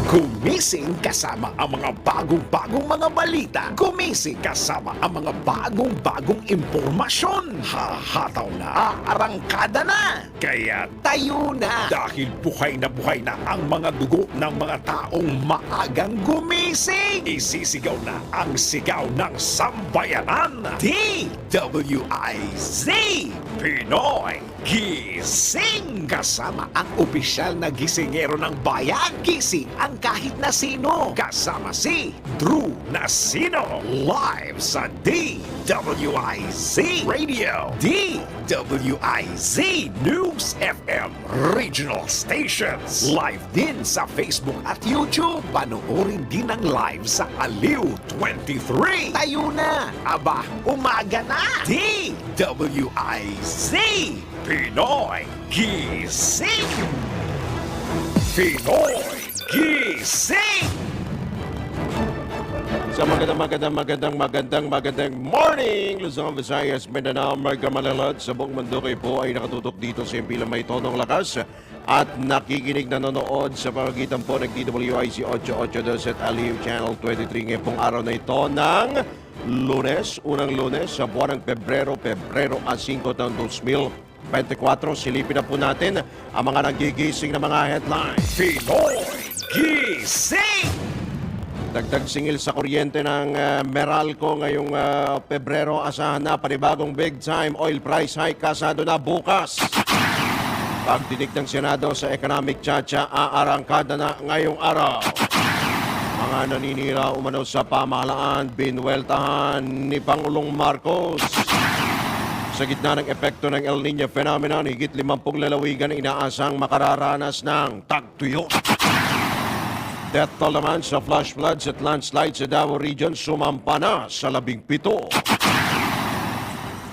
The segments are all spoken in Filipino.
Gumising kasama ang mga bagong-bagong mga balita. Gumising kasama ang mga bagong-bagong impormasyon. Hahataw na, aarangkada na. Kaya tayo na. Dahil buhay na ang mga dugo ng mga taong maagang gumising. Isisigaw na ang sigaw ng sambayanan. DWIZ Pinoy Gising! Kasama ang opisyal na gisingero ng bayan. Gising ang kahit na sino. Kasama si Drew Nasino. Live sa DWIZ Radio. DWIZ News FM Regional Stations. Live din sa Facebook at YouTube. Panoorin din ang live sa Aliw 23. Tayo na! Aba, umaga na! DWIZ Pinoy Gising! Pinoy Gising! Sa magandang morning, Luzon, Visayas, Mindanao, Margamalalad, sa buong mundo kayo po ay nakatutok dito sa impilang may tonong lakas at nakikinig nanonood sa pamagitan po ng DWIC 882 at Aliw Channel 23 ngayong pong araw na ito ng Lunes, unang Lunes sa buwan ng Pebrero 5 taong 2024. Silipin na po natin ang mga nagigising na mga headlines. Pinoy Gising! Dagdag singil sa kuryente ng Meralco ngayong Pebrero. Asahan na panibagong big time oil price hike kasado na bukas. Pagdinig ng Senado sa economic tsa-tsa, aarangkada na ngayong araw. Mga naninira umano sa pamahalaan, binweltahan ni Pangulong Marcos. Sa gitna ng epekto ng El Niño phenomenon, higit 50 lalawigan inaasang makararanas ng tagtuyot. Death toll naman sa flash floods at landslides sa Davao Region sumampa na sa 17.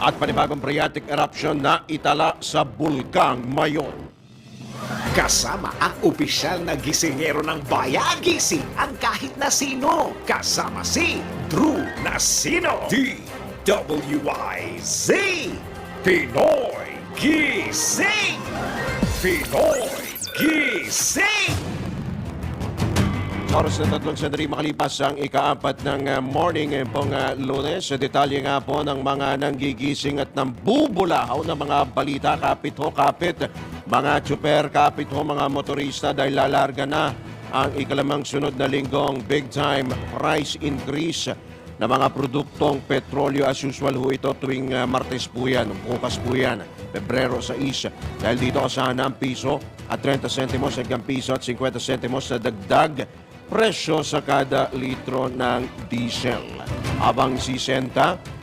At panibagong phreatic eruption na itala sa Bulkang Mayon. Kasama ang opisyal na gisingero ng bayan. Gising ang kahit na sino. Kasama si Drew Nasino. DWIZ Pinoy Gising! Pinoy Gising! Oras na 3 sandali makalipas ang ika-4 ng morning ngayong pong Lunes. Sa detalye nga po ng mga nanggigising at nambubulahaw na mga balita. Kapit ho, kapit. Mga tsuper, kapit ho, mga motorista dahil lalarga na ang ikalamang sunod na linggong big time price increase na mga produktong petrolyo. As usual ho ito tuwing Martes po yan, bukas po yan, Pebrero 6. Dahil dito asahan na ang piso at 30 sentimos hanggang piso at 50 sentimos na dagdag presyo sa kada litro ng diesel. Habang 60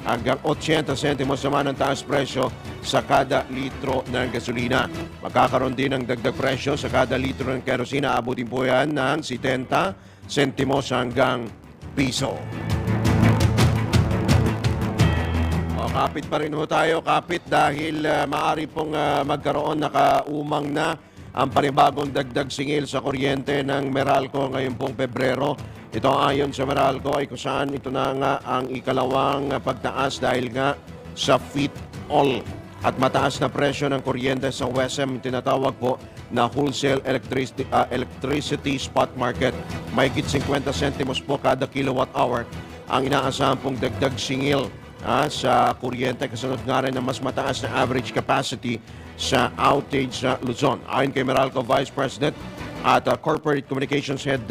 hanggang 80 sentimos naman ang taas presyo sa kada litro ng gasolina. Magkakaroon din ng dagdag presyo sa kada litro ng kerosina. Abutin po yan ng 70 sentimos hanggang piso. Kapit pa rin ho tayo, kapit dahil maaari pong magkaroon nakaumang na ang panibagong dagdag singil sa kuryente ng Meralco ngayong pong Pebrero. Ito ayon sa Meralco ay kung saan ito na nga ang ikalawang pagtaas dahil nga sa FIT-all at mataas na presyo ng kuryente sa WESM, tinatawag po na wholesale electricity spot market. Mahigit 50 sentimos po kada kilowatt hour ang inaasahan pong dagdag singil sa kuryente, kasunod nga rin na mas mataas na average capacity sa outage sa Luzon. Ayon kay Meralco Vice President at Corporate Communications Head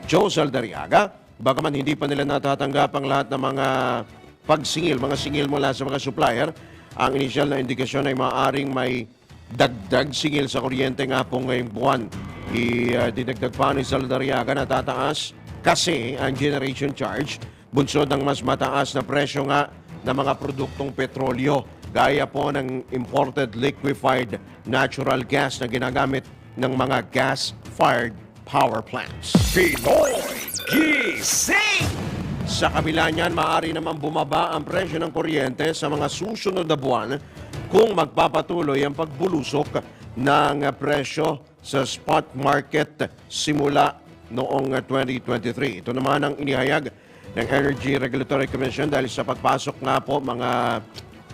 Joe Zaldariaga, bagaman hindi pa nila natatanggap ang lahat ng mga pagsingil, mga singil mula sa mga supplier, ang inisyal na indikasyon ay maaaring may dagdag singil sa kuryente nga po ngayong buwan. Didagdag pa ni Zaldariaga na tataas kasi ang generation charge bunsod ng mas mataas na presyo nga ng mga produktong petrolyo, gaya po ng imported liquefied natural gas na ginagamit ng mga gas-fired power plants. Pinoy Gising! Sa kabila niyan, maaari naman bumaba ang presyo ng kuryente sa mga susunod na buwan kung magpapatuloy ang pagbulusok ng presyo sa spot market simula noong 2023. Ito naman ang inihayag ng Energy Regulatory Commission dahil sa pagpasok nga po mga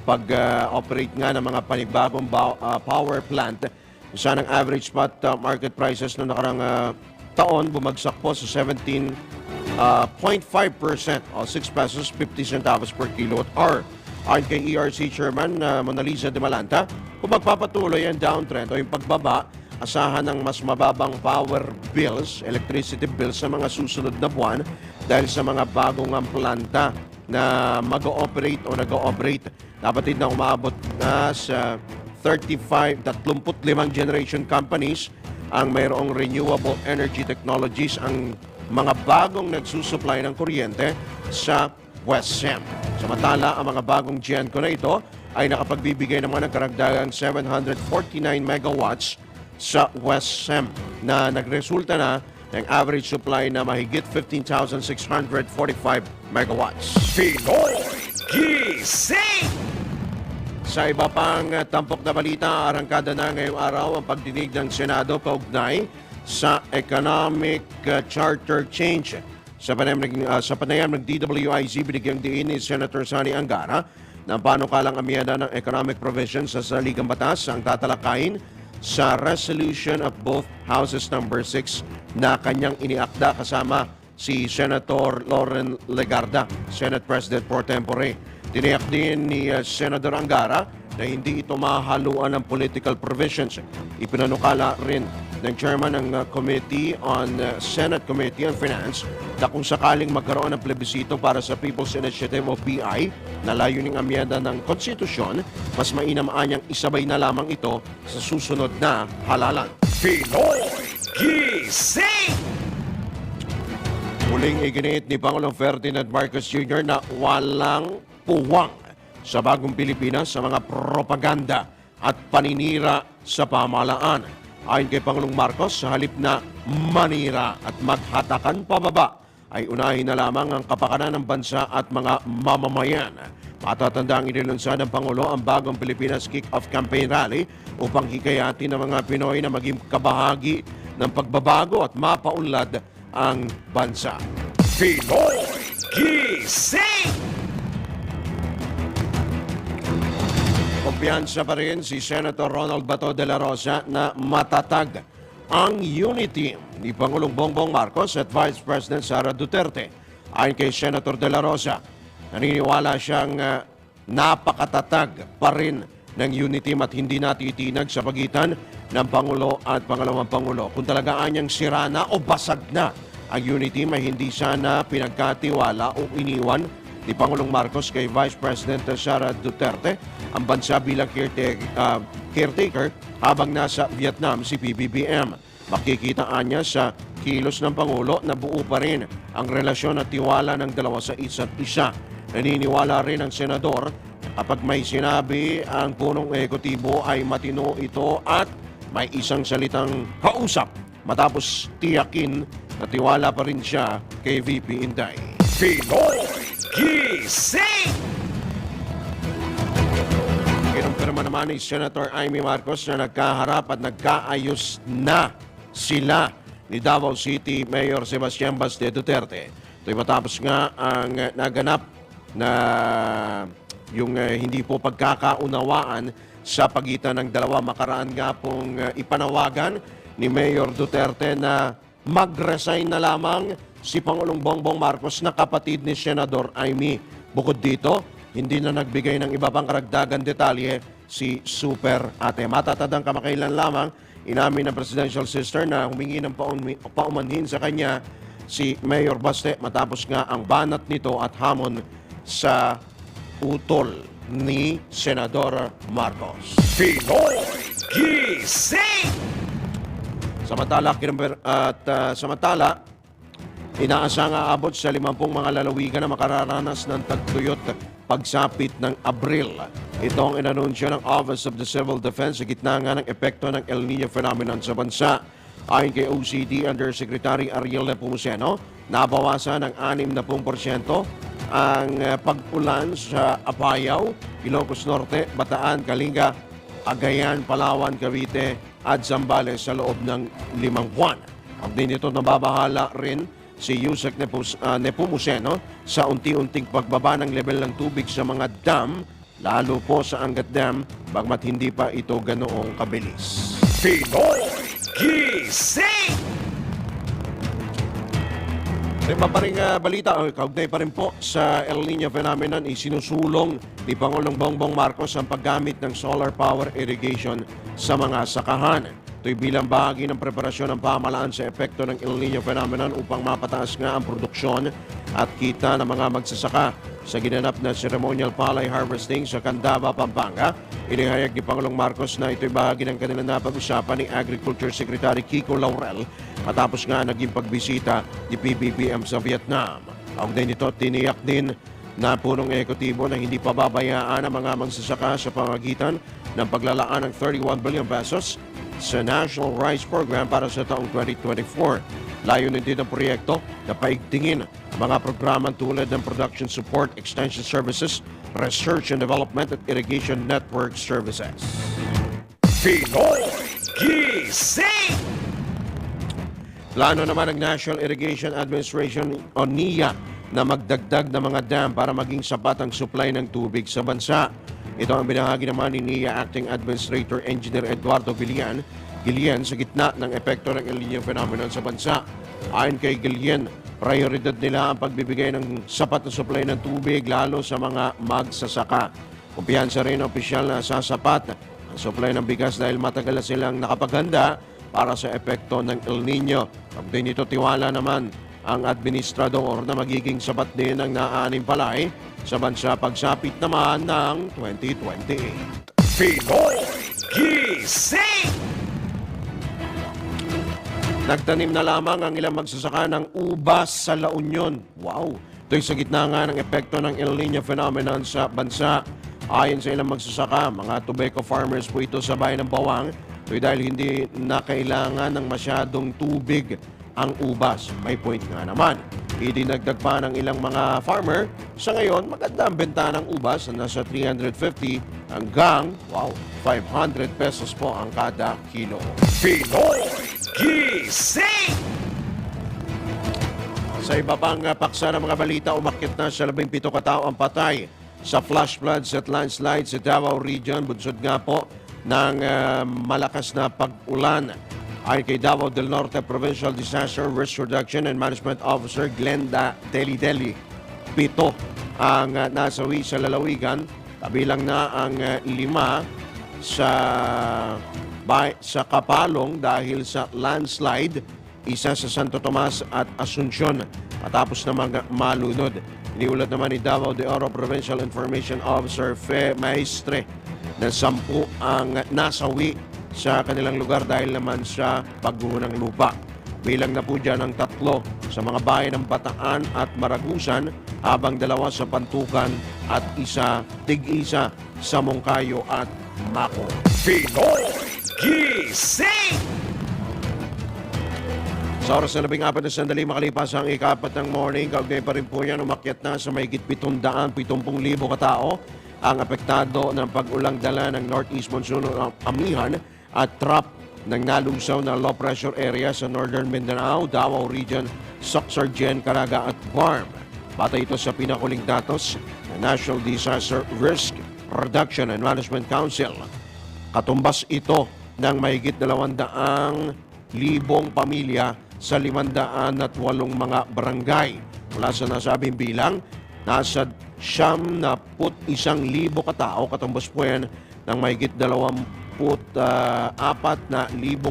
pag-operate nga ng mga panibagong power plant. Saan ang average spot market prices na nakarang taon, bumagsak po sa 17.5% o 6 pesos 50 centavos per kilowatt hour. Ayon kay ERC Chairman Mona Lisa de Malanta, kung magpapatuloy ang downtrend o yung pagbaba, asahan ng mas mababang power bills, electricity bills sa mga susunod na buwan dahil sa mga bagong planta na mag-ooperate o nag-ooperate. Napatid na umabot na sa 35 generation companies ang mayroong renewable energy technologies ang mga bagong nagsusupply ng kuryente sa West SEM. Samantala, ang mga bagong GENCO na ito ay nakapagbibigay ng mga karagdagang 749 megawatts sa West SEM na nagresulta na ng average supply na mahigit 15,645 megawatts. Pinoy Gising! Sa iba pang tampok na balita, arangkada na ngayong araw ang pagdinig ng Senado kaugnay sa economic charter change. Sa panayam ng DWIZ, binigyang diin ni Senator Sani Angara ng panukalang amyenda ng economic provisions sa saligang batas ang tatalakayin sa resolution of both houses number 6 na kanyang iniakda kasama si Senator Loren Legarda, Senate President pro tempore. Tiniyak din ni Senator Angara na hindi ito mahaluan ng political provisions. Ipinanukala rin ng chairman ng Committee on Senate Committee on Finance na kung sakaling magkaroon ng plebisito para sa People's Initiative o PI na layuning amyenda ng konstitusyon, mas mainam anyang isabay na lamang ito sa susunod na halalan. Pinoy Gising! Muling iginit ni Pangulong Ferdinand Marcos Jr. na walang puwang sa bagong Pilipinas sa mga propaganda at paninira sa pamahalaan. Ayon kay Pangulong Marcos, sa halip na manira at maghatakan pababa, ay unahin na lamang ang kapakanan ng bansa at mga mamamayan. Matatandang inilunsad ng Pangulo ang bagong Pilipinas Kick-Off Campaign Rally upang hikayatin ng mga Pinoy na maging kabahagi ng pagbabago at mapaunlad ang bansa. Pinoy Gising! Kumpiyansa pa rin si Senator Ronald Bato de la Rosa na matatag ang unity ni Pangulong Bongbong Marcos at Vice President Sara Duterte. Ayon kay Senator de la Rosa, naniniwala siyang napakatatag pa rin ng unity at hindi natitinag sa pagitan ng Pangulo at Pangalawang Pangulo. Kung talagaan niyang sira na o basag na ang unity, may hindi sana pinagkatiwala o iniwan ni Pangulong Marcos kay Vice President Sara Duterte ang bansa bilang caretaker habang nasa Vietnam si PBBM. Makikitaan niya sa kilos ng Pangulo na buo pa rin ang relasyon at tiwala ng dalawa sa isa't isa. Naniniwala rin ang senador kapag may sinabi ang punong ehekutibo ay matino ito at may isang salitang kausap matapos tiyakin na tiwala pa rin siya kay VP Inday. Pinoy Gising! Kinumpirma naman ni Senator Amy Marcos na nagkaharap at nagkaayos na sila ni Davao City Mayor Sebastian Baste Duterte. Ito'y matapos nga ang naganap na yung hindi po pagkakaunawaan sa pagitan ng dalawa. Makaraan nga pong ipanawagan ni Mayor Duterte na mag-resign na lamang si Pangulong Bongbong Marcos na kapatid ni Senador Amy. Bukod dito, hindi na nagbigay ng iba pang karagdagan detalye si Super Ate. Matatandang kamakailan lamang, inamin ng presidential sister na humingi ng paumanhin sa kanya si Mayor Baste matapos nga ang banat nito at hamon sa utol ni Senador Marcos. Pinoy Gising! Samantala, inaasang aabot sa 50 mga lalawigan na makararanas ng tagtuyot pagsapit ng Abril. Ito ang inanunsyo ng Office of the Civil Defense sa gitna nga ng epekto ng El Niño phenomenon sa bansa. Ayon kay OCD Undersecretary Ariel Nepomuceno, nabawasan ng 60% ang pag-ulan sa Apayao, Ilocos Norte, Bataan, Kalinga, Cagayan, Palawan, Cavite at Zambales sa loob ng 5 buwan. Ang din ito nababahala rin si Yusek Nepomuceno sa unti-unting pagbaba ng level ng tubig sa mga dam, lalo po sa Angat Dam, bagmat hindi pa ito ganoong kabilis. Pinoy Gising! Iba pa rin balita, kaugnay pa rin po sa El Nino phenomenon, isinusulong ni Pangulong Bongbong Marcos ang paggamit ng solar power irrigation sa mga sakahan. Ito'y bilang bahagi ng preparasyon ng pamahalaan sa epekto ng El Nino phenomenon upang mapataas nga ang produksyon at kita ng mga magsasaka. Sa ginanap na ceremonial palay harvesting sa Candaba, Pampanga, inihayag ni Pangulong Marcos na ito'y bahagi ng kanilang napag-usapan ni Agriculture Secretary Kiko Laurel matapos nga naging pagbisita ni PBBM sa Vietnam. Kaugnay nito, tiniyak din na punong ekotibo na hindi pababayaan ang mga magsasaka sa pamagitan ng paglalaan ng 31 billion pesos sa National Rice Program para sa taong 2024. Layunin din ng proyekto na paigtingin ang mga programang tulad ng Production Support, Extension Services, Research and Development at Irrigation Network Services. Pinoy Gising! Plano naman ng National Irrigation Administration o NIA na magdagdag ng mga dam para maging sapat ang supply ng tubig sa bansa. Ito ang binahagi naman ni NIA Acting Administrator Engineer Eduardo Gillian sa gitna ng epekto ng El Nino phenomenon sa bansa. Ayon kay Gillian, prioridad nila ang pagbibigay ng sapat na supply ng tubig lalo sa mga magsasaka. Kumpiyansa rin ang opisyal na sasapat ang supply ng bigas dahil matagal na silang nakapaghanda para sa epekto ng El Nino. Pagdating nito, tiwala naman ang administrador na magiging sapat din ang naaaning palay sa bansa pagsapit naman ng 2028. Pinoy Gising! Nagtanim na lamang ang ilang magsasaka ng ubas sa La Union. Wow! Ito'y sa gitna nga ng epekto ng El Nino phenomenon sa bansa. Ayon sa ilang magsasaka, mga tobacco farmers po ito sa bayan ng Bawang. Ito'y dahil hindi na kailangan ng masyadong tubig ang ubas. May point nga naman. Idinagdag pa ng ilang mga farmer. Sa ngayon, maganda ang benta ng ubas na nasa 350 hanggang 500 pesos po ang kada kilo. Pinoy Gising! Sa iba pang paksa ng mga balita, umakyat na sa 17 katao ang patay sa flash floods at landslides sa Davao Region. Bunsod nga po ng malakas na pag-ulan. Ayon kay Davao del Norte Provincial Disaster Risk Reduction and Management Officer Glenda Deli, 7 ang nasawi sa lalawigan, kabilang na ang 5 sa Kapalong dahil sa landslide, isa sa Santo Tomas at Asuncion matapos na malunod. Iniulat naman ni Davao de Oro Provincial Information Officer Fe Maestre na 10 ang nasawi sa kanilang lugar dahil naman sa pagguho ng lupa. Bilang na po dyan ang 3 sa mga bayan ng Bataan at Maragusan, habang 2 sa Pantukan at tig-isa sa Mongkayo at Mako. Pinoy Gising! Sa oras na 14 na sandali makalipas ang ika-4 ng morning, kaugnay pa rin po yan, umakyat na sa mahigit 770,000 katao ang apektado ng pag-ulang dala ng Northeast Monsoon Amihan at trap ng nalusaw na low pressure area sa Northern Mindanao, Davao Region, Soxargen, Caraga at Guam. Batay ito sa pinakuling datos ng National Disaster Risk Reduction and Management Council. Katumbas ito ng mahigit 200,000 pamilya sa 508 mga barangay. Mula sa nasabing bilang, nasa 71,000 katao, katumbas po yan ng mahigit 24,000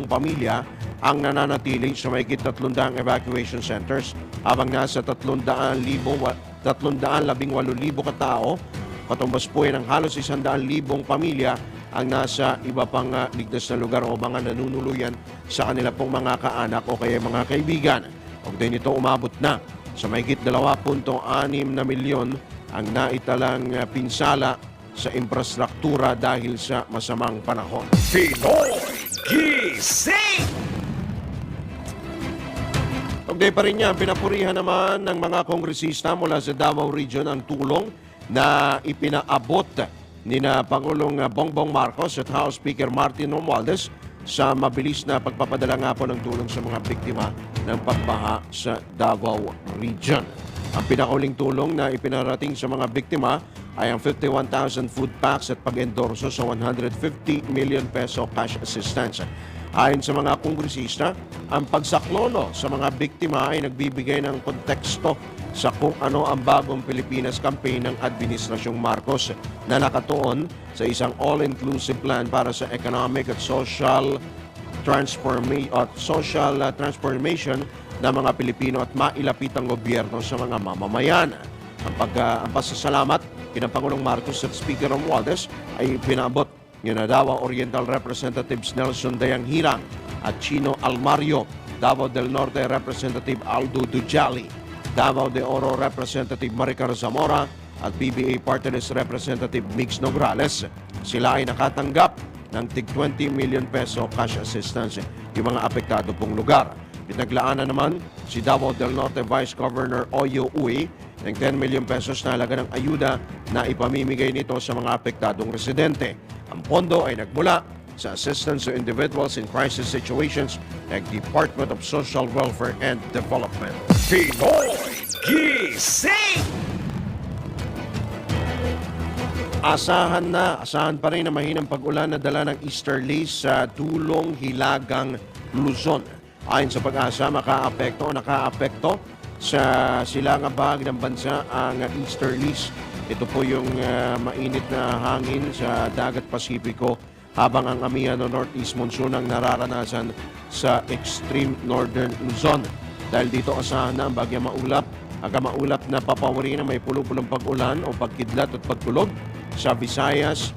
pamilya ang nananatili sa mahigit 300 evacuation centers, habang nasa 318,000 katao, katumbas po yan ng halos 100,000 pamilya ang nasa iba pang ligtas na lugar o mga nanunuluyan sa kanila pong mga kaanak o kaya mga kaibigan. Pagdating nito, umabot na sa mahigit 2.6 na milyon ang naitalang pinsala sa infrastruktura dahil sa masamang panahon. Pinoy Gising! Pagday pa rin niya, pinapurihan naman ng mga kongresista mula sa Davao Region ang tulong na ipinaabot ni na Pangulong Bongbong Marcos at House Speaker Martin Romualdez sa mabilis na pagpapadala nga po ng tulong sa mga biktima ng pagbaha sa Davao Region. Ang pinakauling tulong na ipinarating sa mga biktima ay ang 51,000 food packs at pag-endorso sa 150 million peso cash assistance. Ayon sa mga kongresista, ang pagsaklono sa mga biktima ay nagbibigay ng konteksto sa kung ano ang bagong Pilipinas campaign ng Administrasyong Marcos na nakatuon sa isang all-inclusive plan para sa economic at social transformation ng mga Pilipino at mailapit ang gobyerno sa mga mamamayan. Ang pasasalamat kina Pangulong Marcos at Speaker Romualdez ay pinabot ni Davao Oriental Representatives Nelson Dayanghirang at Chino Almario, Davao del Norte Representative Aldo Dujali, Davao de Oro Representative Maricar Zamora at PBA Party List Representative Mix Nograles. Sila ay nakatanggap ng tig 20 million peso cash assistance yung mga apektado pong lugar. Pinaglaanan naman si Davao del Norte Vice Governor Oyo Uy ng 10 million pesos na halaga ng ayuda na ipamimigay nito sa mga apektadong residente. Ang pondo ay nagmula sa Assistance to Individuals in Crisis Situations ng Department of Social Welfare and Development. Pinoy Gising! Asahan pa rin na mahinang pag-ulan na dala ng easterlies sa dulong Hilagang Luzon. Ayon sa pag-asa, nakaapekto sa silangang bahagi ng bansa ang easterlies. Ito po yung mainit na hangin sa dagat Pasipiko habang ang amihan o northeast monsoon ang nararanasan sa extreme northern Luzon. Dahil dito asahan na ang bagyang maulap, na papawari na may pulo-pulong pag-ulan o pagkidlat at pagkulog sa Visayas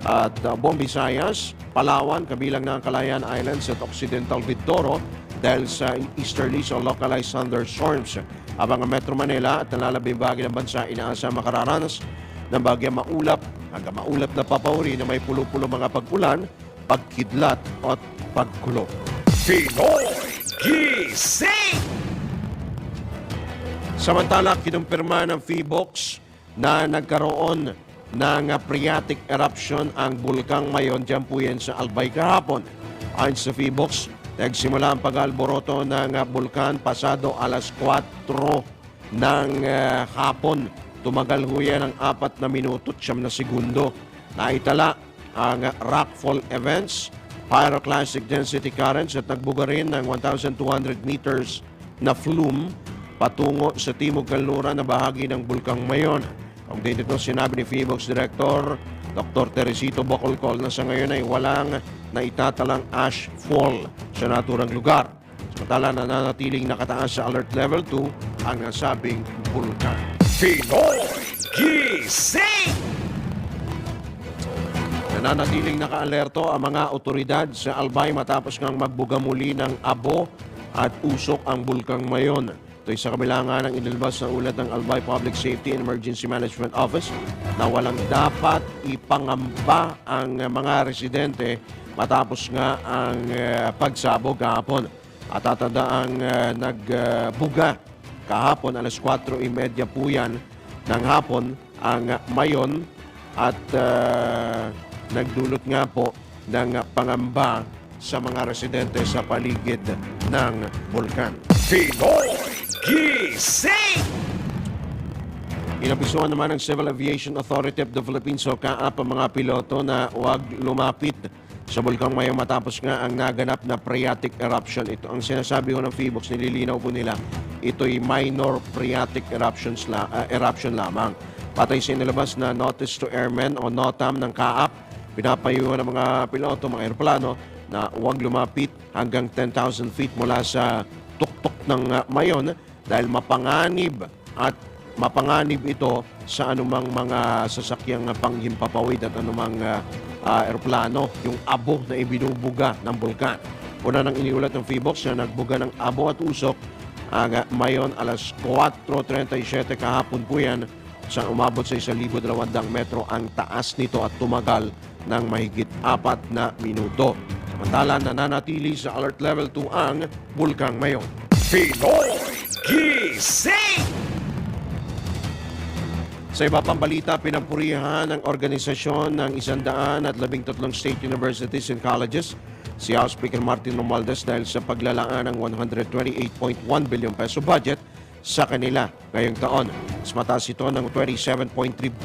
at buong Visayas, Palawan, kabilang na ang Calayan Islands at Occidental Mindoro dahil sa easterlies o localized thunderstorms. Habang ang Metro Manila at nalalabing bahagi ng bansa inaasa makararanas ng bagyang maulap hanggang maulap na papawari na may pulo-pulo mga pag-ulan, pagkidlat at pagkulog. Pinoy Gising! Samantala, kinumpirma ng PHIVOLCS na nagkaroon ng phreatic eruption ang bulkang Mayon dyan po yan sa Albay kahapon. Ayon sa PHIVOLCS, nagsimula ang pag-alboroto ng bulkan pasado alas 4 ng hapon. Tumagal ho yan ng 4 na minuto at 9 na segundo. Naitala ang rockfall events, pyroclastic density currents at nagbuga rin ng 1,200 meters na flume patungo sa timog kanluran na bahagi ng bulkang Mayon. Kung dito sinabi ni PHIVOLCS Director Dr. Teresito Bocolcol na sa ngayon ay walang naitatalang ash fall sa naturang lugar. Samantala nananatiling nakataas sa alert level 2 ang nasabing bulkan. Pinoy Gising! Nananatiling naka-alerto ang mga otoridad sa Albay matapos ngang magbuga muli ng abo at usok ang bulkang Mayon. Ito'y sa kabila nga ng inilabas na ulat ng Albay Public Safety and Emergency Management Office na walang dapat ipangamba ang mga residente matapos nga ang pagsabog kahapon. At tatadaang nagbuga kahapon alas 4:30 po yan ng hapon ang Mayon at nagdulot nga po ng pangamba sa mga residente sa paligid ng bulkan. Pinoy Gising! Inabisuhan naman ng Civil Aviation Authority of the Philippines o CAAP ang mga piloto na huwag lumapit sa bulkang Mayon matapos nga ang naganap na phreatic eruption. Ito ang sinasabi ko ng PHIVOLCS, nililinaw po nila. Ito'y minor phreatic eruption lamang. Patay sa inilabas na Notice to Airmen o NOTAM ng CAAP, pinapayuhan ng mga piloto, mga aeroplano na huwag lumapit hanggang 10,000 feet mula sa tuktok ng Mayon dahil mapanganib ito sa anumang mga sasakyang panghimpapawid at anumang aeroplano, yung abo na ibinubuga ng bulkan. Una nang iniulat ng PHIVOLCS na nagbuga ng abo at usok ang Mayon alas 4:37 kahapon po yan sa umabot sa 1,200 metro ang taas nito at tumagal ng mahigit 4 na minuto. Samantala, nananatili sa alert level 2 ang bulkang Mayon. Pinoy Gising! Sa iba pang balita, pinampurihan ng organisasyon ng 113 state universities and colleges si House Speaker Martin Romualdez dahil sa paglalaan ng 128.1 billion peso budget sa kanila ngayong taon. Mas mataas ito ng 27.3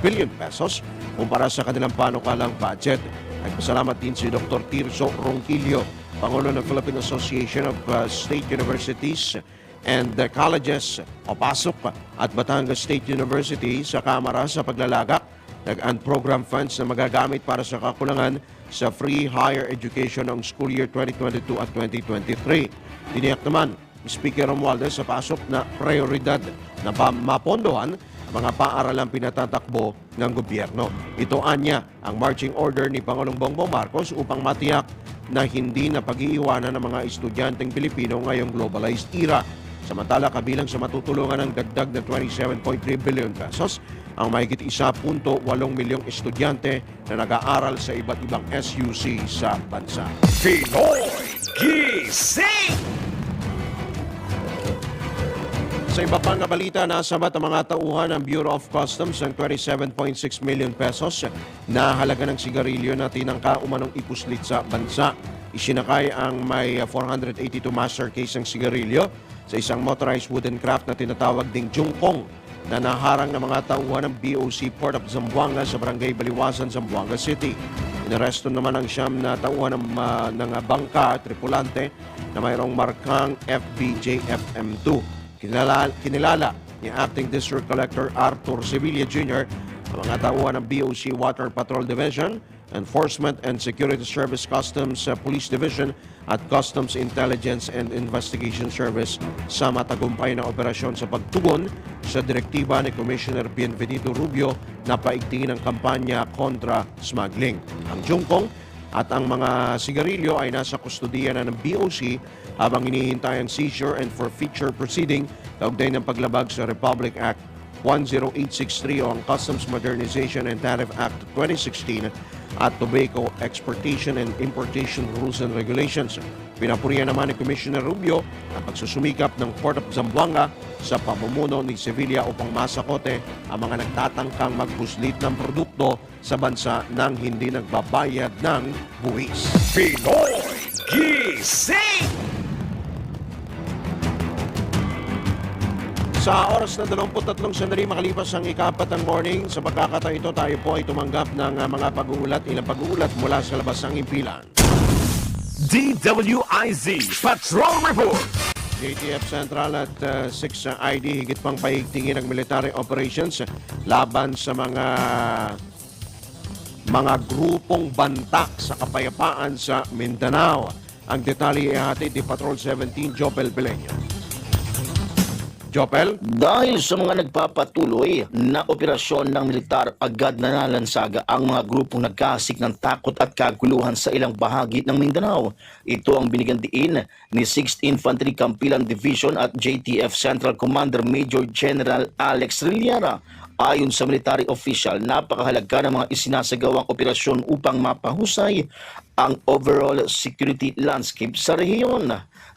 billion pesos kumpara sa kanilang panukalang budget. Nagpasalamat din si Dr. Tirso Ronquillo Pangulo ng Philippine Association of State Universities and Colleges o PASUC at Batangas State University sa Kamara sa paglalagak ng program funds na magagamit para sa kakulangan sa free higher education ng school year 2022 at 2023. Tiniyak naman ni Speaker Romualdez sa PASUC na prioridad na mapondohan mga paaralang pinatatakbo ng gobyerno. Ito anya ang marching order ni Pangulong Bongbong Marcos upang matiyak na hindi na pag-iiwanan ng mga estudyanteng Pilipino ngayong globalized era. Samantala, kabilang sa matutulungan ng dagdag na 27.3 billion pesos ang mahigit 1.8 milyong estudyante na nag-aaral sa iba't ibang SUC sa bansa. Pinoy Gising! Sa iba pang balita, nasabat ang mga tauhan ng Bureau of Customs ng 27.6 million pesos na halaga ng sigarilyo na tinangka umanong ipuslit sa bansa. Isinakay ang may 482 master case ng sigarilyo sa isang motorized wooden craft na tinatawag ding Jungkong na naharang ng mga tauhan ng BOC Port of Zamboanga sa Barangay Baliwasan, Zamboanga City. Inaresto naman ang siyam na tauhan ng bangka tripulante na mayroong markang FBJFM2. Kinilala ni Acting District Collector Arthur Sevilla Jr. ang mga tauhan ng BOC Water Patrol Division, Enforcement and Security Service Customs Police Division at Customs Intelligence and Investigation Service sa matagumpay na operasyon sa pagtugon sa direktiba ni Commissioner Bienvenido Rubio na paigtingin ang kampanya kontra smuggling. Ang Jungkong at ang mga sigarilyo ay nasa kustodiya na ng BOC habang hinihintay ang seizure and forfeiture proceeding kaugnay ng paglabag sa Republic Act 10863 o ang Customs Modernization and Tariff Act 2016 at Tobacco Exportation and Importation Rules and Regulations. Pinapurihan naman ni Commissioner Rubio ang pagsusumikap ng Port of Zamboanga sa pamumuno ni Sevilla upang masakote ang mga nagtatangkang magbuslit ng produkto sa bansa nang hindi nagbabayad ng buwis. Pinoy Gising! Sa oras na 23 sandali makalipas ang ika-4 ng morning, sa pagkakataon ito tayo po ay tumanggap ng mga pag-uulat, ilang pag-uulat mula sa labas ng impilan. DWIZ Patrol Report! JTF Central at 6 ID higit pang paigtingin ang military operations laban sa mga grupong bantak sa kapayapaan sa Mindanao. Ang detalye ay hatid ni Patrol 17 Jopel Beleño. Jopel? Dahil sa mga nagpapatuloy na operasyon ng militar, agad na nalansaga ang mga grupong nagkasik ng takot at kaguluhan sa ilang bahagi ng Mindanao. Ito ang binigyan diin ni 6th Infantry Campilan Division at JTF Central Commander Major General Alex Rillera. Ayon sa military official, napakahalaga ng mga isinasagawang operasyon upang mapahusay ang overall security landscape sa rehiyon.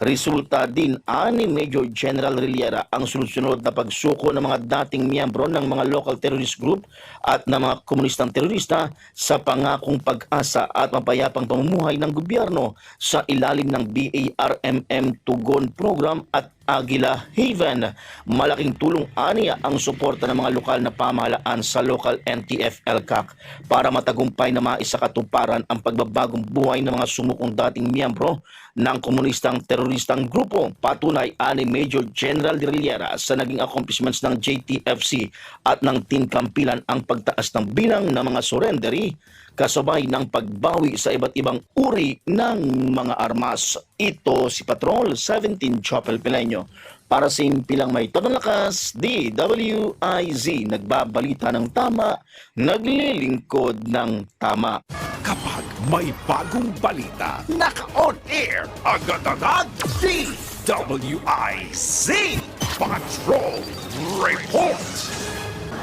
Resulta din ani Major General Rillera ang sunod-sunod na pagsuko ng mga dating miyembro ng mga local terrorist group at ng mga komunistang terorista sa pangakong pag-asa at mapayapang pamumuhay ng gobyerno sa ilalim ng BARMM Tugon Program at Aguila Haven. Malaking tulong aniya ang suporta ng mga lokal na pamahalaan sa local NTF-LCAC para matagumpay na maisakatuparan ang pagbabagong buhay ng mga sumukong dating miyembro ng komunistang teroristang grupo. Patunay ani Major General Rillera sa naging accomplishments ng JTFC at ng Team Campilan ang pagtaas ng bilang ng mga surrendery kasabay ng pagbawi sa iba't ibang uri ng mga armas. Ito si Patrol 17 Chopel Pileño. Para sa impilang may tonong lakas, DWIZ, nagbabalita ng tama, naglilingkod ng tama. Kapag may bagong balita, naka-on air, agad-agad, DWIZ Patrol Report!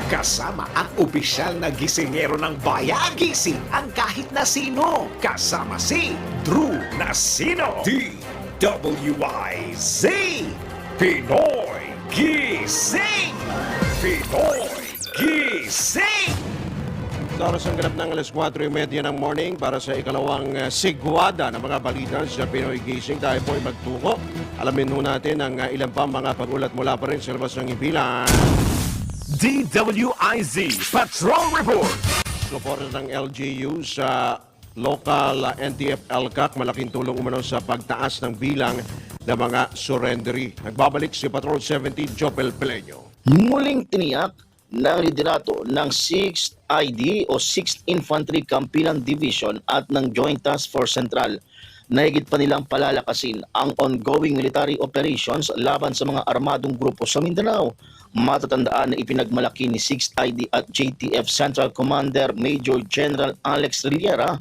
Kasama ang opisyal na gisingero ng bayan, gising ang kahit na sino. Kasama si Drew Nasino, DWIZ Pinoy Gising! Pinoy Gising! Sa oras ang ganap ng alas 4:30 ng morning para sa ikalawang sigwada ng mga balita sa Pinoy Gising. Tayo po ay magtuko. Alamin ho natin ang ilan pa mga pag-ulat mula pa rin sa labas ng impilan. DWIZ Patrol Report! Suporta ng LGU sa local NTF-ELCAC, malaking tulong umano sa pagtaas ng bilang ng mga surrendery. Nagbabalik si Patrol 17 Jopel Peleño. Muling tiniyak ng liderato ng 6th ID o 6th Infantry Campilan Division at ng Joint Task Force Central na higit pa nilang palalakasin ang ongoing military operations laban sa mga armadong grupo sa Mindanao. Matatandaan na ipinagmalaki ni 6th ID at JTF Central Commander Major General Alex Rillera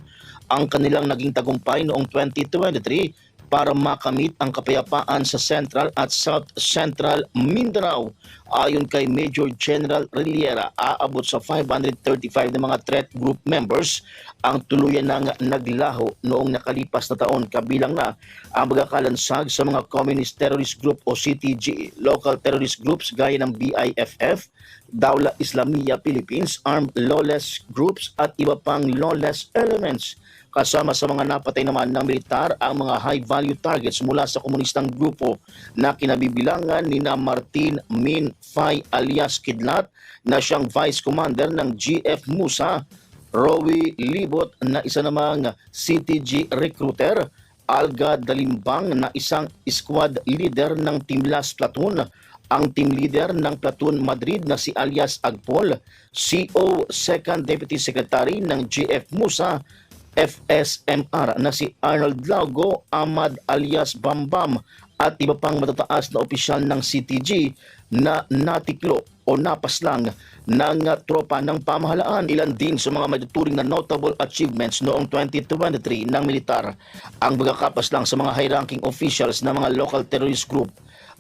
ang kanilang naging tagumpay noong 2023 para makamit ang kapayapaan sa Central at South Central Mindanao. Ayon kay Major General Rillera, aabot sa 535 na mga threat group members ang tuluyan ng naglaho noong nakalipas na taon, kabilang na ang pagkakalansag sa mga Communist Terrorist Group o CTG, local terrorist groups gaya ng BIFF, Dawla Islamiyah Philippines, armed lawless groups at iba pang lawless elements. Kasama sa mga napatay naman ng militar ang mga high-value targets mula sa komunistang grupo na kinabibilangan ni na Martin Min Fay alias Kidlat na siyang Vice Commander ng GF Musa, Rowie Libot na isa namang CTG recruiter, Alga Dalimbang na isang squad leader ng Timlas Platoon, ang team leader ng Platoon Madrid na si alias Agpol, CO Second Deputy Secretary ng GF Musa, FSMR na si Arnold Laugo, Ahmad alias Bambam at iba pang matataas na opisyal ng CTG na natiklo o napaslang ng tropa ng pamahalaan. Ilan din sa mga matuturing na notable achievements noong 2023 ng militar ang pagkakapaslang sa mga high-ranking officials ng mga local terrorist group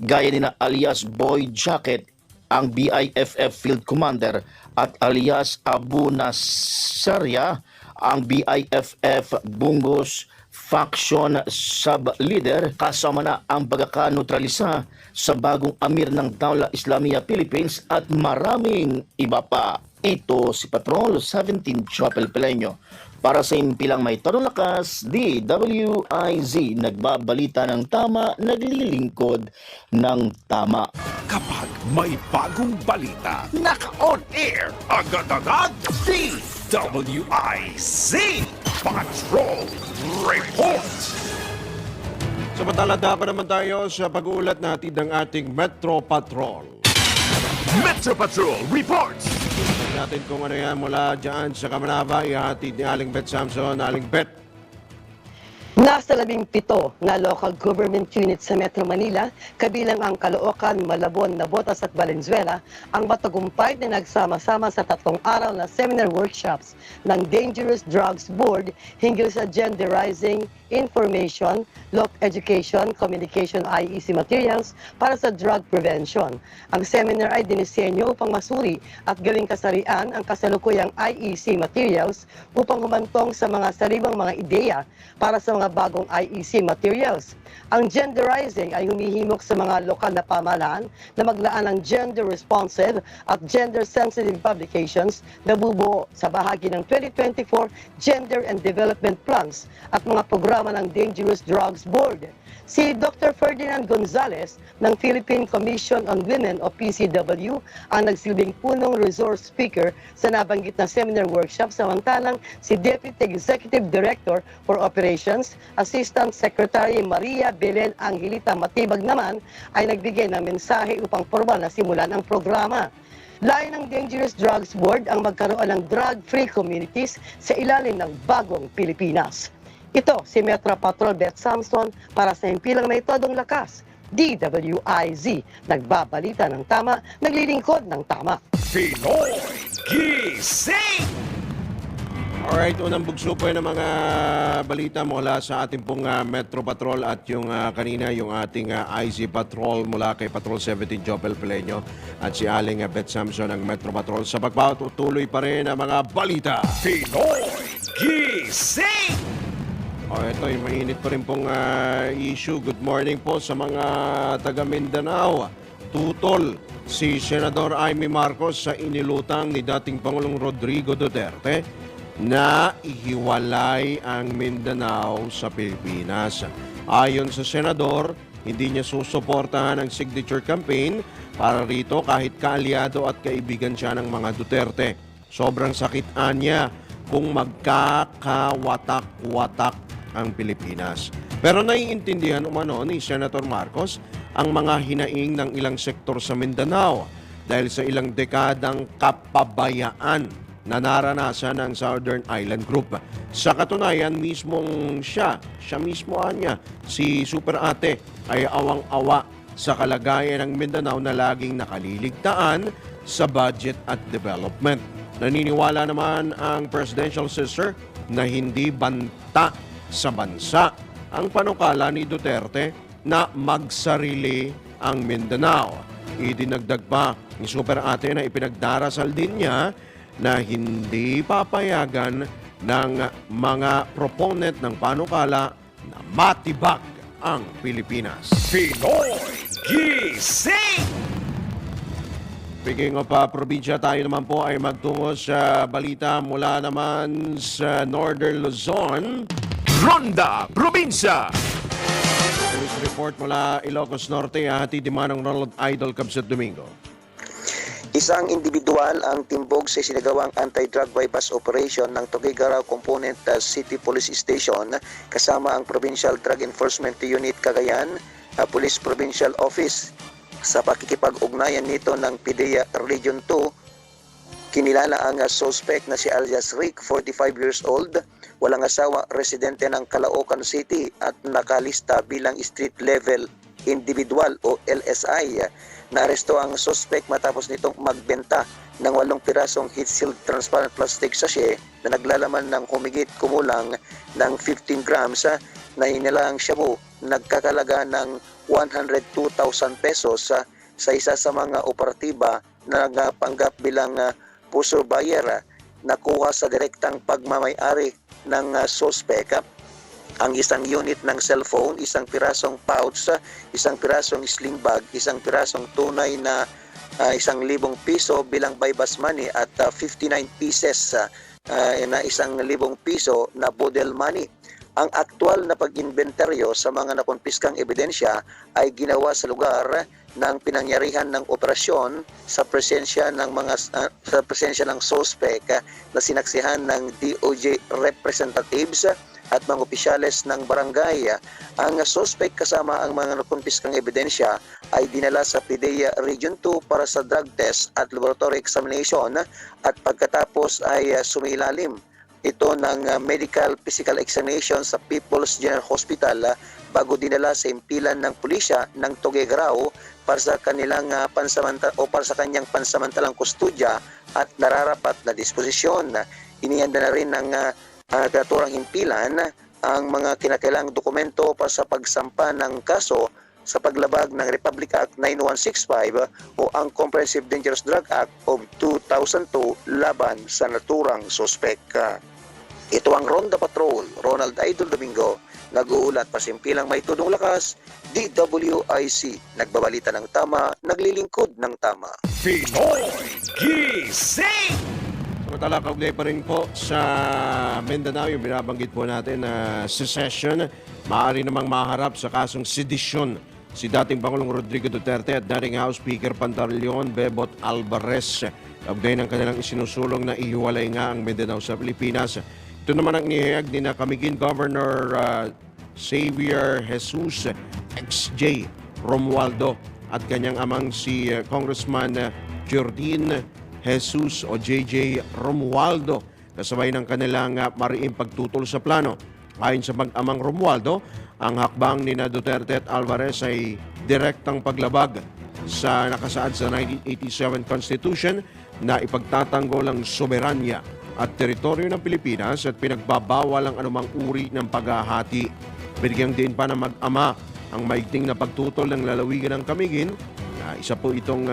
gaya ni na alias Boy Jacket, ang BIFF Field Commander, at alias Abu Nasarya, ang BIFF Bungos Faction Sub-Leader, kasama na ang pagkakaneutralisa sa bagong amir ng Dawla Islamiyah Philippines at maraming iba pa. Ito si Patrol 17 Chopel Peleño. Para sa impilang may tanong lakas, DWIZ, nagbabalita ng tama, naglilingkod ng tama. Kapag may bagong balita, naka-on air, agad-agad, DWIZ Patrol Report! Samantala, dapat naman tayo sa pag-uulat natin ng ating Metro Patrol. Metro Patrol Report! Natin kung ano yan mula dyan sa Kamanava, ihatid ni Aling Bet Samson. Aling Bet. Nasa 17 na local government units sa Metro Manila, kabilang ang Caloocan, Malabon, Navotas at Valenzuela, ang matagumpay na nagsama-sama sa 3 araw na seminar workshops ng Dangerous Drugs Board hinggil sa genderizing information, law education, communication IEC materials para sa drug prevention. Ang seminar ay dinisenyo upang masuri at galing kasarian ang kasalukuyang IEC materials upang humantong sa mga sariwang mga ideya para sa mga bagong IEC materials. Ang genderizing ay humihimok sa mga lokal na pamahalaan na maglaan ng gender-responsive at gender-sensitive publications na bubuo sa bahagi ng 2024 Gender and Development Plans at mga programa ng Dangerous Drugs Board. Si Dr. Ferdinand Gonzalez ng Philippine Commission on Women o PCW ang nagsilbing punong resource speaker sa nabanggit na seminar workshop, samantalang si Deputy Executive Director for Operations, Assistant Secretary Maria Belen Angelita Matibag naman ay nagbigay ng mensahe upang formal na simulan ang programa. Layo ng Dangerous Drugs Board ang magkaroon ng drug-free communities sa ilalim ng bagong Pilipinas. Ito si Metro Patrol Bet Samson para sa impilang may todong lakas. DWIZ, nagbabalita ng tama, naglilingkod ng tama. Pinoy Gising! Alright, unang bugso po ng mga balita mula sa ating pong Metro Patrol at yung kanina yung ating IC Patrol mula kay Patrol 17 Jopel Peleño at si Aling Bet Samson ng Metro Patrol sa pagpatuloy pa rin ang mga balita. Pinoy Gising! Ito yung mainit pa rin pong issue. Good morning po sa mga taga Mindanao. Tutol si Senador Amy Marcos sa inilutang ni dating Pangulong Rodrigo Duterte na ihiwalay ang Mindanao sa Pilipinas. Ayon sa Senador, hindi niya susuportahan ang signature campaign para rito kahit kaalyado at kaibigan siya ng mga Duterte. Sobrang sakit niya kung magkakawatak-watak ang Pilipinas. Pero naiintindihan umano ni Senator Marcos ang mga hinaing ng ilang sektor sa Mindanao dahil sa ilang dekadang kapabayaan na naranasan ng Southern Island Group. Sa katunayan, siya mismo si Super Ate ay awang-awa sa kalagayan ng Mindanao na laging nakaliligtaan sa budget at development. Naniniwala naman ang presidential sister na hindi banta sa bansa ang panukala ni Duterte na magsarili ang Mindanao. Idinagdag pa ni Super Ate na ipinagdarasal din niya na hindi papayagan ng mga proponent ng panukala na matibag ang Pilipinas. Pinoy Gising! Speaking of probinsya, tayo naman po ay magtungo sa balita mula naman sa Northern Luzon. Ronda Probinsya! Police report mula Ilocos Norte, hatid di Manong Ronald Idol Cabset Domingo. Isang individual ang timbog sa sinagawang anti-drug bypass operation ng Tuguegarao Component City Police Station kasama ang Provincial Drug Enforcement Unit Cagayan, Police Provincial Office. Sa pakikipag-ugnayan nito ng PDEA Region 2, kinilala ang suspect na si alias Rick, 45 years old, walang asawa, residente ng Caloocan City at nakalista bilang street level individual o LSI. Naaresto ang suspect matapos nitong magbenta ng 8 pirasong heat sealed transparent plastic sachet na naglalaman ng humigit kumulang ng 15 grams na hinilaang shabu, nagkakalaga ng 102,000 pesos sa isa sa mga operatiba na nagpanggap bilang pusher buyer, nakuha sa direktang pagmamay-ari ng suspect ang isang unit ng cellphone, isang pirasong pouch, isang pirasong sling bag, isang pirasong tunay na 1,000 piso bilang bypass money at 59 pieces na 1,000 piso na bodel money. Ang aktual na pag-inventaryo sa mga nakumpiskang ebidensya ay ginawa sa lugar ng pinangyarihan ng operasyon sa presensya ng suspect na sinaksihan ng DOJ representatives at mga opisyales ng barangay. Ang suspect kasama ang mga nakumpiskang ebidensya ay dinala sa PDEA Region 2 para sa drug test at laboratory examination at pagkatapos ay sumilalim ito ng medical physical examination sa People's General Hospital bago dinala sa impilan ng pulisya ng Tuguegarao para sa kanyang pansamantalang kustodya at nararapat na disposisyon. Inihanda na rin ng naturang himpilan ang mga kinakailangang dokumento para sa pagsampa ng kaso sa paglabag ng Republic Act 9165 o ang Comprehensive Dangerous Drug Act of 2002 laban sa naturang suspek. Ito ang Ronda Patrol, Ronald Idol Domingo, nag-uulat pasimpilang may tudong lakas, DWIC, nagbabalita ng tama, naglilingkod ng tama. Pinoy Gising! Samantala, kaugnay pa rin po sa Mindanao, yung binabanggit po natin na secession, maaari namang maharap sa kasong sedisyon si dating Pangulong Rodrigo Duterte at dating House Speaker Pantaleon Bebot Alvarez. Kaugnay ng kanilang isinusulong na ihiwalay nga ang Mindanao sa Pilipinas. Ito naman ang nihayag ni na Camiguin Governor Xavier Jesus XJ Romualdo at kanyang amang si Congressman Jordin Jesus o JJ Romualdo kasabay ng kanilang mariing pagtutol sa plano. Ayon sa mag-amang Romualdo, ang hakbang ni Duterte at Alvarez ay direktang paglabag sa nakasaad sa 1987 Constitution na ipagtatanggol ang soberanya at teritoryo ng Pilipinas at pinagbabawal ang anumang uri ng paghahati. Binigyang din pa ng mag-ama ang maigting na pagtutol ng lalawigan ng Camiguin. Isa po itong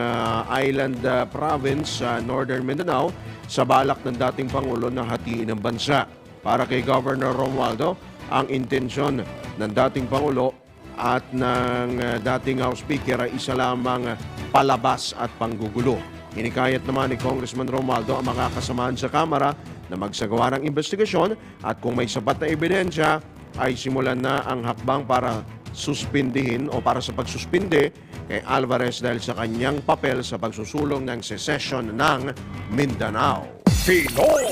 island province sa Northern Mindanao sa balak ng dating Pangulo na hatiin ang bansa. Para kay Governor Romualdo, ang intensyon ng dating Pangulo at ng dating House Speaker ay isa lamang palabas at panggugulo. Hinikayat naman ni Congressman Romualdo ang mga kasamahan sa Kamara na magsagawa ng investigasyon at kung may sapat na ebidensya ay simulan na ang hakbang para suspindihin o para sa pagsuspinde kay Alvarez dahil sa kanyang papel sa pagsusulong ng secession ng Mindanao. Pinoy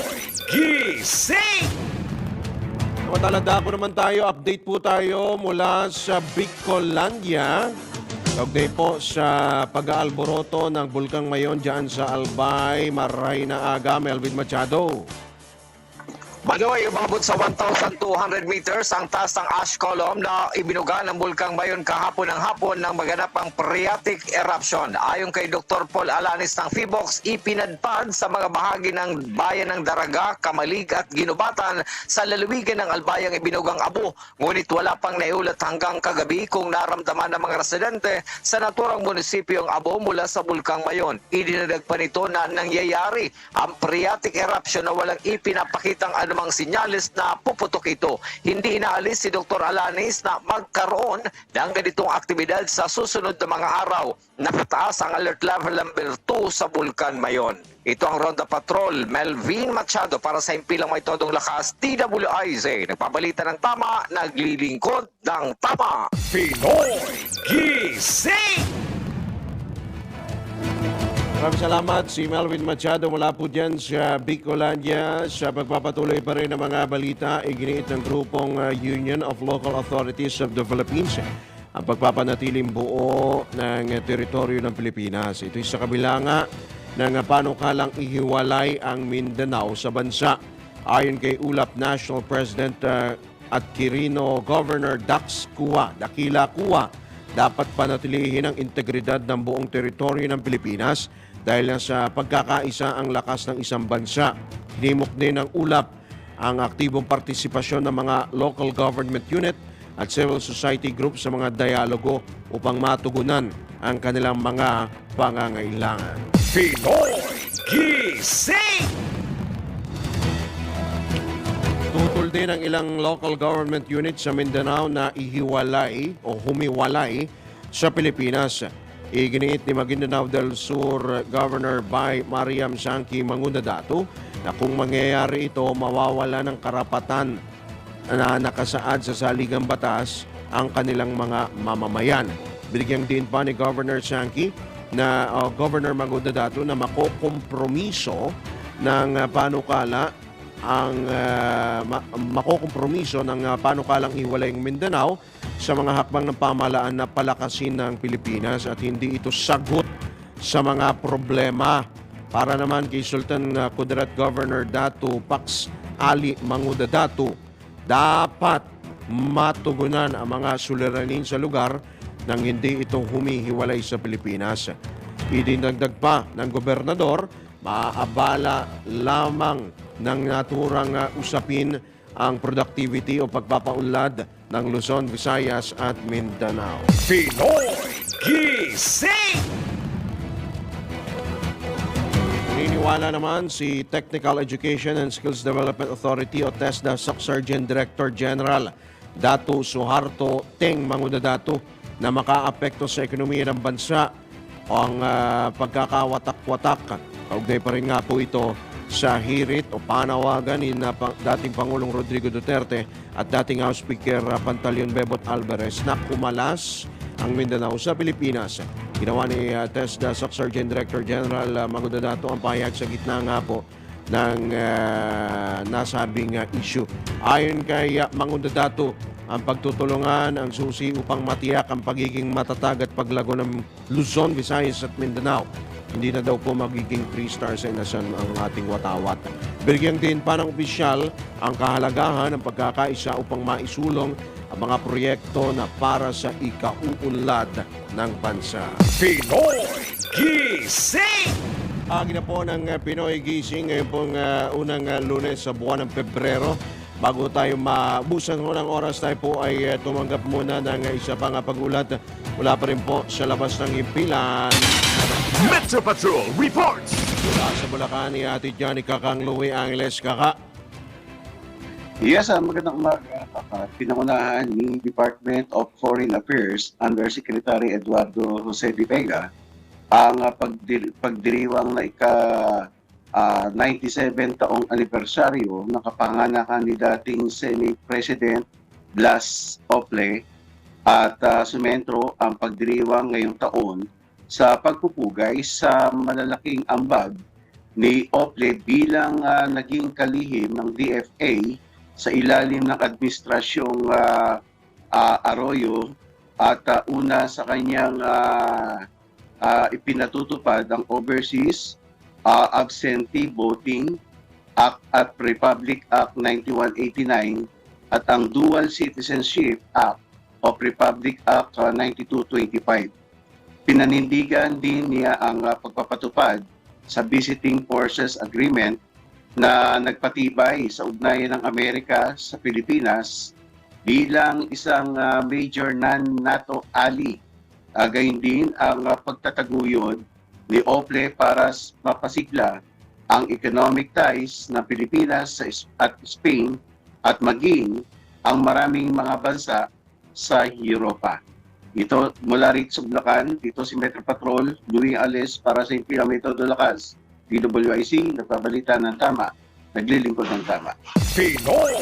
gising! Matalanda ko naman tayo, update po tayo mula sa Bicolandia. Kaugnay po sa pag-aalboroto ng Bulkang Mayon dyan sa Albay, Maray na aga, Melvin Machado. Manoy, umabot sa 1,200 meters ang taas ng ash column na ibinuga ng Bulkang Mayon kahapon ng hapon nang maganap ang phreatic eruption. Ayon kay Dr. Paul Alanis ng PHIVOLCS, ipinadpad sa mga bahagi ng bayan ng Daraga, Kamalig at Ginubatan sa lalawigan ng Albayang ibinugang abo. Ngunit wala pang naiulat hanggang kagabi kung naramdaman ng mga residente sa naturang munisipyong abo mula sa Bulkang Mayon. Idinagdag pa nito na nangyayari ang phreatic eruption na walang ipinapakitang anumang sinyalis na puputok ito. Hindi inaalis si Dr. Alanis na magkaroon ng ganitong aktibidad sa susunod na mga araw. Nakataas ang alert level number 2 sa Bulkan Mayon. Ito ang Ronda Patrol, Melvin Machado para sa impilang may todong lakas, TWIZ. Nagpabalita ng tama, naglilingkod ng tama. Pinoy gising! Maraming salamat si Melvin Machado mula po dyan sa Bicolandia. Sa pagpapatuloy pa rin ng mga balita, iginiit ng grupong Union of Local Authorities of the Philippines ang pagpapanatiling buo ng teritoryo ng Pilipinas. Ito'y sa kabila nga ng panukalang ihiwalay ang Mindanao sa bansa. Ayon kay ULAP National President at Quirino Governor Dax Cua, Dakila Cua, dapat panatilihin ang integridad ng buong teritoryo ng Pilipinas dahil sa pagkakaisa ang lakas ng isang bansa. Hinimok din ng ULAP ang aktibong partisipasyon ng mga local government unit at civil society group sa mga dialogo upang matugunan ang kanilang mga pangangailangan. Pinoy gising! Tutol din ang ilang local government units sa Mindanao na ihiwalay o humiwalay sa Pilipinas. Iginiit ni Maguindanao del Sur Governor Bay Mariam Sangki Mangudadato na kung mangyayari ito, mawawala ng karapatan na nakasaad sa saligang batas ang kanilang mga mamamayan. Binigyang din pa ni Governor Sangki na Governor Mangudadato na makokompromiso ng panukala ang makokompromiso ng panukalang hiwalay ng Mindanao sa mga hakbang ng pamahalaan na palakasin ng Pilipinas at hindi ito sagot sa mga problema. Para naman kay Sultan Kudarat Governor Datu Pax Ali Mangudadato, dapat matugunan ang mga suliranin sa lugar nang hindi ito humihiwalay sa Pilipinas. Idinagdag pa ng gobernador, maaabala lamang ng naturang usapin ang productivity o pagpapaunlad ng Luzon, Visayas at Mindanao. Pinoy gising! Naniniwala naman si Technical Education and Skills Development Authority o TESDA Sergeant Director General Datu Suharto Teng Mangudadato na makaapekto sa ekonomiya ng bansa ang pagkakawatak-watak. Kaugnay pa rin nga po ito sa hirit o panawagan ni dating Pangulong Rodrigo Duterte at dating House Speaker Pantaleon Bebot Alvarez na kumalas ang Mindanao sa Pilipinas. Ginawa ni TESDA Sergeant Director General Mangudadato ang pahayag sa gitna nga po ng nasabing issue. Ayon kay Mangudadato, ang pagtutulungan ang susi upang matiyak ang pagiging matatag at paglago ng Luzon, Visayas at Mindanao. Hindi na daw po magiging 3-star sa inasan ang ating watawat. Bigyan din pa ng opisyal ang kahalagahan ng pagkakaisa upang maisulong ang mga proyekto na para sa ikauunlad ng bansa. Pinoy gising! Agi na po ng Pinoy Gising ngayon pong unang Lunes sa buwan ng Pebrero. Bago tayo mabusan mo ng oras, tayo po ay tumanggap muna ng isa pang pag-ulat. Wala pa rin po sa labas ng himpilan. Metro Patrol reports! Mula sa Bulacan ni Ate Johnny Kakang Louie Angeles. Kaka. Yes, magandang umaga. Pinangunahan ni Department of Foreign Affairs Undersecretary Eduardo Jose de Vega ang pagdiriwang na 97 taong anibersaryo ng kapanganakan ni dating Senate President Blas Ople at sumentro ang pagdiriwang ngayong taon sa pagpupugay sa malalaking ambag ni Ople bilang naging kalihim ng DFA sa ilalim ng administrasyong Arroyo at una sa kanyang ipinatutupad ang Overseas Absentee Voting Act at Republic Act 9189 at ang Dual Citizenship Act of Republic Act 9225. Pinanindigan din niya ang pagpapatupad sa Visiting Forces Agreement na nagpatibay sa ugnayan ng Amerika sa Pilipinas bilang isang major non-NATO ally. Gayon din ang pagtataguyod ni Ople para mapasigla ang economic ties ng Pilipinas at Spain at maging ang maraming mga bansa sa Europa. Ito mula rito sa Bulacan, dito si Metro Patrol, Louie Ales para sa Impilang Metro Dolakas, DWIC, nagbabalita ng tama, naglilingkod ng tama. Pinoy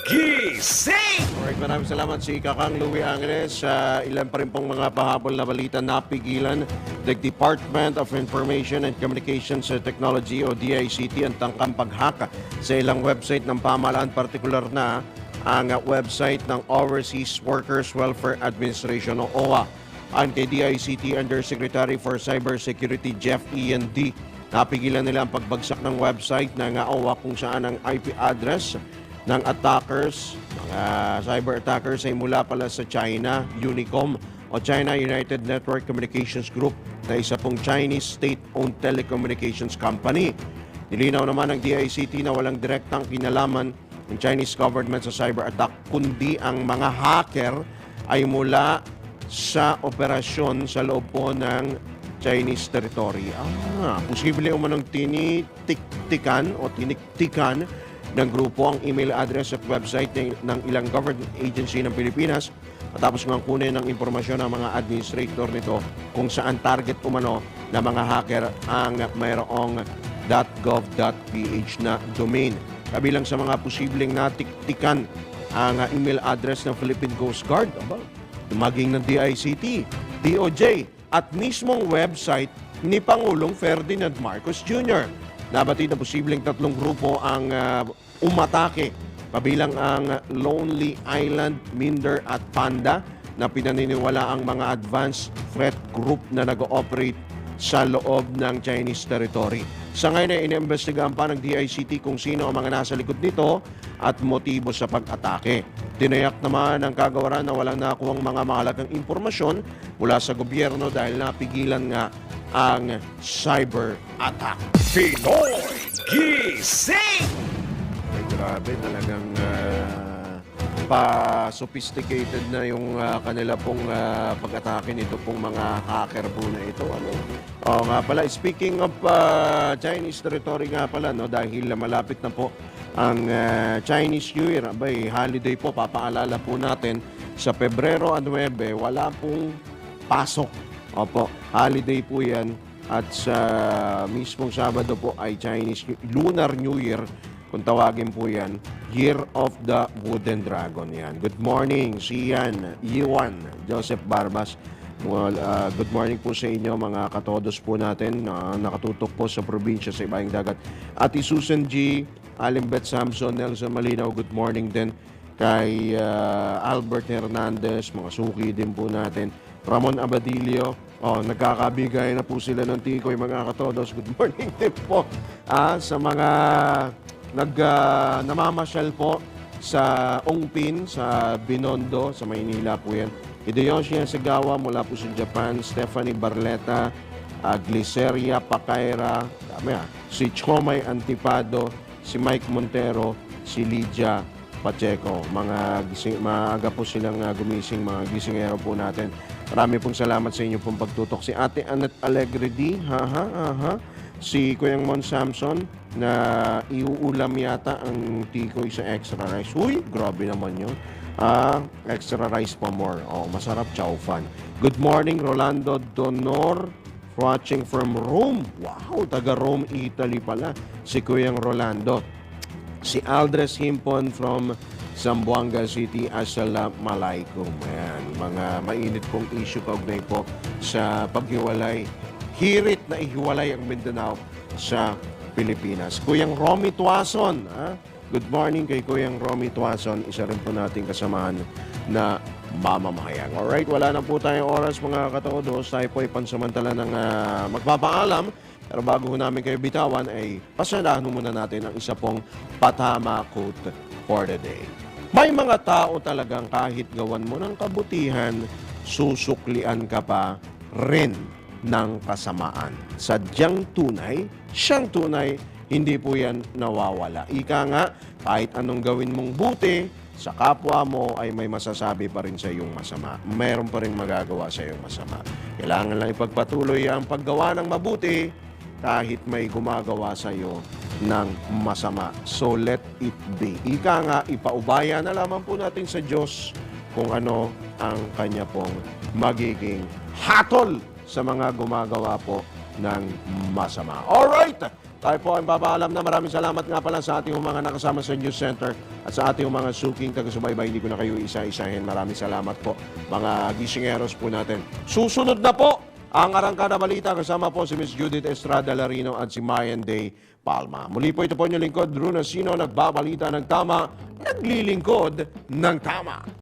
Gising! Alright, maraming salamat si Kakang Louie Angeles. Ilan pa rin pong mga pahabol na balita napigilan the Department of Information and Communications Technology o DICT ang tangkang paghaka sa ilang website ng pamahalaan, partikular na ang website ng Overseas Workers Welfare Administration o OWA. Ayon kay DICT Undersecretary for Cybersecurity Jeff Ian D, napigilan nila ang pagbagsak ng website ng OWA kung saan ang IP address ng attackers, mga cyber attackers ay mula pala sa China, Unicom o China United Network Communications Group na isa pong Chinese state-owned telecommunications company. Nilinaw naman ng DICT na walang direktang kinalaman ng Chinese government sa cyber attack, kundi ang mga hacker ay mula sa operasyon sa loob po ng Chinese territory. Posible umanong tinitiktikan o tiniktikan ng grupo ang email address at website ng ilang government agency ng Pilipinas matapos nga kunin ng impormasyon ng mga administrator nito kung saan target umano na mga hacker ang mayroong .gov.ph na domain. Kabilang sa mga posibleng natiktikan ang email address ng Philippine Coast Guard, maging ng DICT, DOJ at mismong website ni Pangulong Ferdinand Marcos Jr. Nabatid na posibleng 3 grupo ang umatake, kabilang ang Lonely Island, Minder at Panda na pinaniniwala ang mga advanced threat group na nag-ooperate sa loob ng Chinese territory. Sa ngayon ay iniimbestigahan pa ng DICT kung sino ang mga nasa likod nito at motibo sa pag-atake. Tinayak naman ng kagawaran na walang nakuhang mga mahalagang impormasyon mula sa gobyerno dahil napigilan nga ang cyber attack. Pinoy Gising! Ay, grabe, talagang pa-sophisticated na yung kanila pong pag-atake nito pong mga hacker po na ito. Oo nga pala, speaking of Chinese territory nga pala, no, dahil malapit na po ang Chinese New Year, abay, holiday po, papaalala po natin, sa Pebrero 9, wala pong pasok. Opo, holiday po yan. At sa mismong Sabado po ay Chinese Lunar New Year, kung tawagin po yan, Year of the Wooden Dragon yan. Good morning, Sian, Iwan, Joseph Barbas. Well, good morning po sa inyo mga katodos po natin na nakatutok po sa probinsya sa Ibayang Dagat. Ati Susan G, Alimbet Samson, Nelson Malinaw, good morning din. Kay Albert Hernandez, mga suki din po natin. Ramon Abadillo, nagkakabigay na po sila ng tikoy mga katodos. Good morning din po sa mga namamasyal po sa Ongpin, sa Binondo, sa Maynila po yan. Hideyoshi Sagawa mula po sa Japan, Stephanie Barleta, Gliceria Pacaira, si Chomay Antipado, si Mike Montero, si Lydia Pacheco. Maaga po silang gumising, mga gisingero po natin. Marami pong salamat sa inyo pong pagtutok. Si Ate Annette Alegre D, si Kuyang Mon Samson, na iuulam yata ang tikoy sa extra rice. Uy, grabe naman yun. Extra rice pa more. Masarap, chow fan. Good morning, Rolando Donor, watching from Rome. Wow, taga Rome, Italy pala. Si Kuyang Rolando. Si Aldres Himpon from Zamboanga City, Assalamualaikum. Ayan, mga mainit pong issue kaugnay po sa paghiwalay. Hirit na ihiwalay ang Mindanao sa Pilipinas. Kuyang Romy Tuason. Good morning kay Kuyang Romy Tuason. Isa rin po nating kasamahan na mamamahayag. Alright, wala na po tayong oras mga katodos. Tayo po ay pansamantala ng magpapaalam. Pero bago ho namin kayo bitawan ay pasalahan muna natin ang isa pong patama quote for the day. May mga tao talagang kahit gawan mo ng kabutihan, susuklian ka pa rin ng kasamaan. Sadyang tunay, siyang tunay, hindi po yan nawawala. Ika nga, kahit anong gawin mong buti, sa kapwa mo ay may masasabi pa rin sa iyong masama. Mayroon pa rin magagawa sa iyong masama. Kailangan lang ipagpatuloy ang paggawa ng mabuti kahit may gumagawa sa iyo ng masama. So let it be. Ika nga, ipaubaya na lamang po natin sa Diyos kung ano ang kanya pong magiging hatol sa mga gumagawa po ng masama. Alright! Tayo po ay papaalam na maraming salamat nga pala sa ating mga nakasama sa News Center at sa ating mga suking taga-subaybay. Hindi ko na kayo isa-isahin. Maraming salamat po mga gisingeros po natin. Susunod na po ang Arangkada Balita kasama po si Miss Judith Estrada Larino at si Mayan Day Palma. Muli po ito po inyong lingkod, Drew Nasino, nagbabalita ng tama, naglilingkod ng tama.